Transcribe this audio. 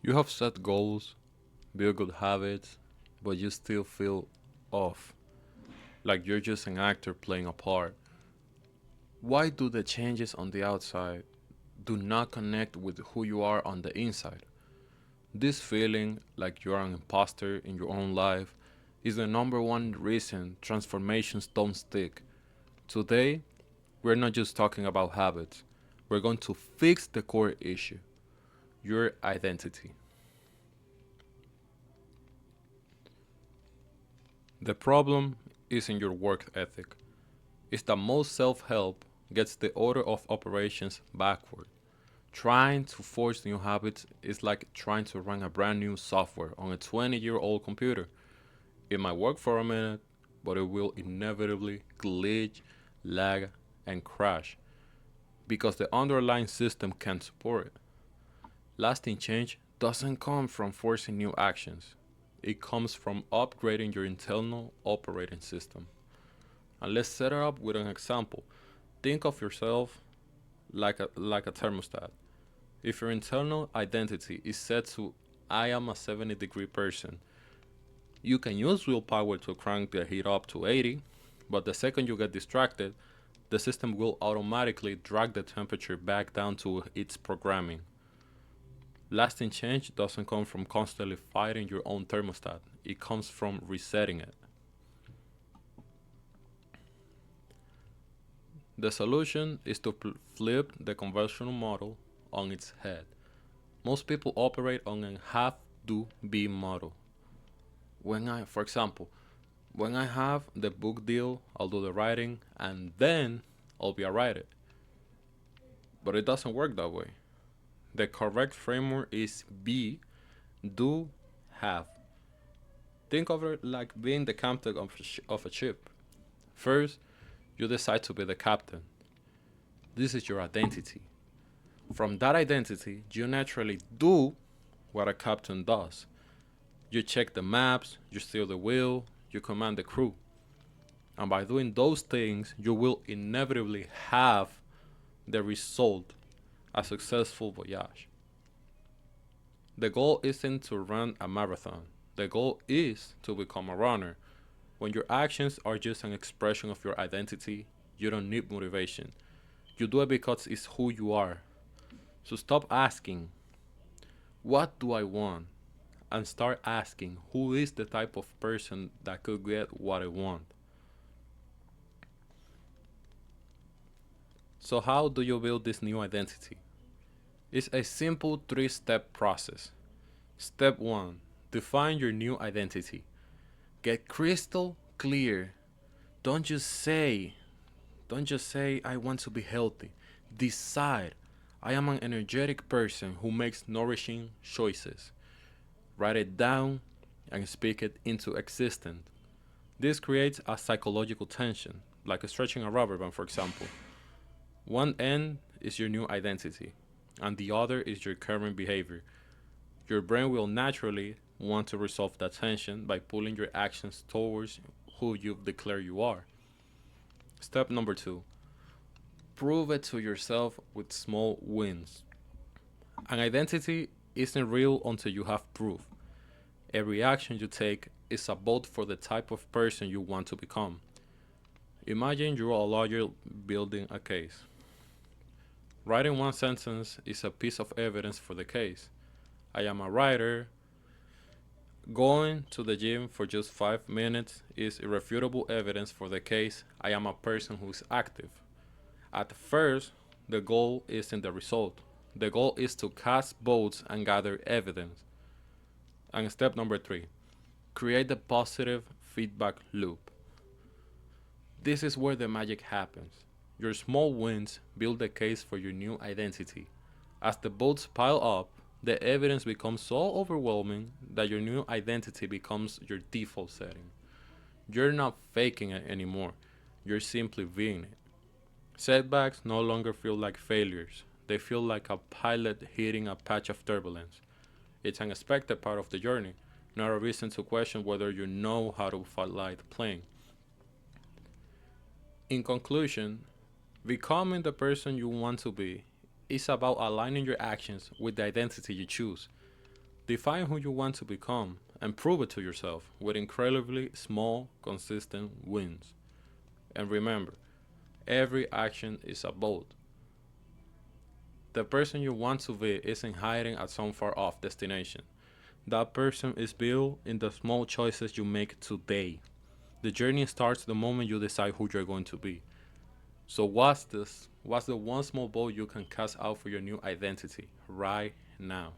You have set goals, build good habits, but you still feel off, like you're just an actor playing a part. Why do the changes on the outside do not connect with who you are on the inside? This feeling like you're an imposter in your own life is the number one reason transformations don't stick. Today, we're not just talking about habits, we're going to fix the core issue, your identity. The problem is in your work ethic. It's that most self help gets the order of operations backward. Trying to force new habits is like trying to run a brand new software on a 20-year-old computer. It might work for a minute, but it will inevitably glitch, lag, and crash because the underlying system can't support it. Lasting change doesn't come from forcing new actions, it comes from upgrading your internal operating system. And let's set it up with an example. Think of yourself like a thermostat. If your internal identity is set to I am a 70-degree person, you can use willpower to crank the heat up to 80, but the second you get distracted, the system will automatically drag the temperature back down to its programming. Lasting change doesn't come from constantly fighting your own thermostat, it comes from resetting it. The solution is to flip the conventional model on its head. Most people operate on a have do be model. For example, when I have the book deal, I'll do the writing and then I'll be a writer. But it doesn't work that way. The correct framework is be, do, have. Think of it like being the captain of a ship. First, you decide to be the captain. This is your identity. From that identity, you naturally do what a captain does. You check the maps, you steer the wheel, you command the crew. And by doing those things, you will inevitably have the result a successful voyage. The goal isn't to run a marathon, the goal is to become a runner. When your actions are just an expression of your identity, you don't need motivation. You do it because it's who you are. So stop asking, what do I want? And start asking, who is the type of person that could get what I want? So, how do you build this new identity? It's a simple 3 step process. Step 1, define your new identity. Get crystal clear. Don't just say, don't just say, I want to be healthy. Decide, I am an energetic person who makes nourishing choices. Write it down and speak it into existence. This creates a psychological tension, like stretching a rubber band, for example. One end is your new identity, and the other is your current behavior. Your brain will naturally want to resolve that tension by pulling your actions towards who you've declared you are. Step number 2, prove it to yourself with small wins. An identity isn't real until you have proof. Every action you take is a vote for the type of person you want to become. Imagine you're a lawyer building a case. Writing one sentence is a piece of evidence for the case. I am a writer. Going to the gym for just 5 minutes is irrefutable evidence for the case. I am a person who is active. At first, the goal isn't the result. The goal is to cast votes and gather evidence. And step number 3, create the positive feedback loop. This is where the magic happens. Your small wins build the case for your new identity. As the votes pile up, the evidence becomes so overwhelming that your new identity becomes your default setting. You're not faking it anymore, you're simply being it. Setbacks no longer feel like failures, they feel like a pilot hitting a patch of turbulence. It's an expected part of the journey, not a reason to question whether you know how to fly the plane. In conclusion, becoming the person you want to be is about aligning your actions with the identity you choose. Define who you want to become and prove it to yourself with incredibly small, consistent wins. And remember, every action is a vote. The person you want to be isn't hiding at some far off destination. That person is built in the small choices you make today. The journey starts the moment you decide who you're going to be. So what's this? What's the one small vote you can cast out for your new identity right now?